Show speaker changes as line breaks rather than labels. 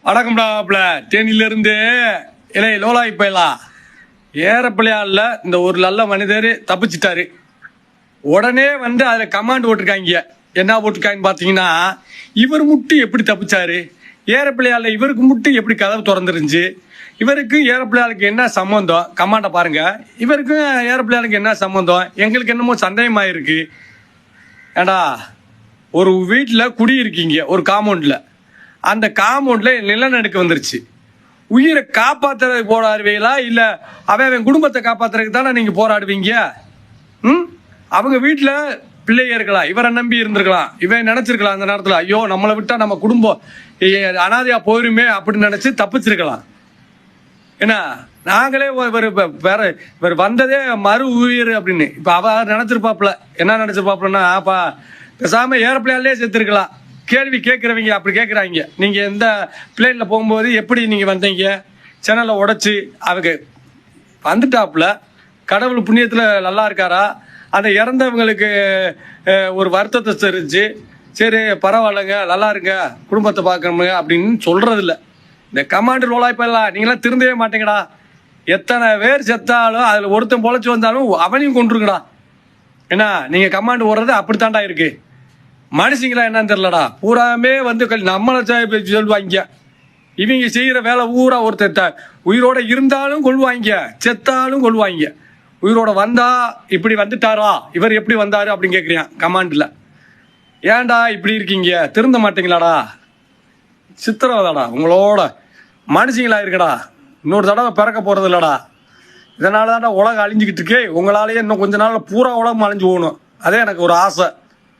வணக்கம்டாப்ல தேனியிலிருந்து இலை லோலாய் போயலாம் ஏறப்பிள்ளையால இந்த ஒரு நல்ல மனிதர் தப்பிச்சிட்டாரு. உடனே வந்து அதில் கமாண்ட் போட்டிருக்காங்க. என்ன போட்டிருக்காங்கன்னு பார்த்தீங்கன்னா, இவர் முட்டு எப்படி தப்பிச்சாரு, ஏறப்பிள்ளையால இவருக்கு முட்டு எப்படி கதவு திறந்துருந்துச்சு, இவருக்கு ஏறப்பிள்ளையாளுக்கு என்ன சம்மந்தம், கமாண்டை பாருங்க. இவருக்கும் ஏறப்பிள்ளையாளுக்கு என்ன சம்மந்தம், எங்களுக்கு என்னமோ சந்தேகமாயிருக்கு. ஏண்டா, ஒரு வீட்டில் குடியிருக்கீங்க, ஒரு காம்பவுண்டில். அந்த காம்பவுண்டில் நிலநடுக்கம் வந்துருச்சு. உயிரை காப்பாற்றுறதுக்கு போராடுவீங்களா, இல்லை அவன் குடும்பத்தை காப்பாற்றுறதுக்கு தானே நீங்கள் போராடுவீங்க? அவங்க வீட்டில் பிள்ளைங்க இருக்கலாம், இவரை நம்பி இருந்திருக்கலாம், இவன் நினச்சிருக்கலாம் அந்த நேரத்தில், ஐயோ நம்மளை விட்டால் நம்ம குடும்பம் அனாதையாக போயிருமே அப்படின்னு நினச்சி தப்பிச்சிருக்கலாம். ஏன்னா நாங்களே இவர் வந்ததே மறு உயிர் அப்படின்னு. இப்போ அவர் நினச்சிருப்பாப்புல, என்ன நினச்சிருப்பாப்புலன்னா, அப்பா பேசாமல் ஏரோப்ளேன்லேயே செத்துருக்கலாம். கேள்வி கேட்குறவங்க அப்படி கேட்குறாங்க. நீங்கள் எந்த பிளேனில் போகும்போது எப்படி நீங்கள் வந்தீங்க, சேனலை உடச்சி அவங்க வந்துட்டாப்புல, கடவுள் புண்ணியத்தில் நல்லா இருக்காரா, அந்த இறந்தவங்களுக்கு ஒரு வருத்தத்தை தெரிஞ்சு சரி பரவாயில்லைங்க நல்லா இருங்க குடும்பத்தை பார்க்கணுங்க அப்படின்னு சொல்கிறதில்ல. இந்த கமாண்ட் ரோலாக போயிடலாம். நீங்களாம் திருந்தவே மாட்டேங்கடா. எத்தனை பேர் செத்தாலும் அதில் ஒருத்தன் பொழைச்சி வந்தாலும் அவனையும் கொண்டுருங்கடா. ஏன்னா நீங்கள் கமாண்ட் ஓடுறது அப்படித்தாண்டா இருக்கு. மனுஷங்களா என்னன்னு தெரியலடா, பூராமே வந்து நம்மளை சொல்லுவாங்க. இவங்க செய்கிற வேலை ஊரா ஒருத்தர் உயிரோட இருந்தாலும் கொள்வாங்க, செத்தாலும் கொள்வாங்க. உயிரோட வந்தா இப்படி வந்துட்டாரா, இவர் எப்படி வந்தாரு அப்படின்னு கேட்குறியான் கமாண்டில். ஏன்டா இப்படி இருக்கீங்க, திருந்த மாட்டீங்களாடா? சித்திரவதாடா உங்களோட. மனுஷங்களா இருக்கடா, இன்னொரு தடவை பிறக்க போறது இல்லடா. இதனால தான்டா உலகம் அழிஞ்சிக்கிட்டு இருக்கு. உங்களாலேயே இன்னும் கொஞ்ச நாள் பூரா உலகம் அழிஞ்சு போகணும். அதே எனக்கு ஒரு ஆசை.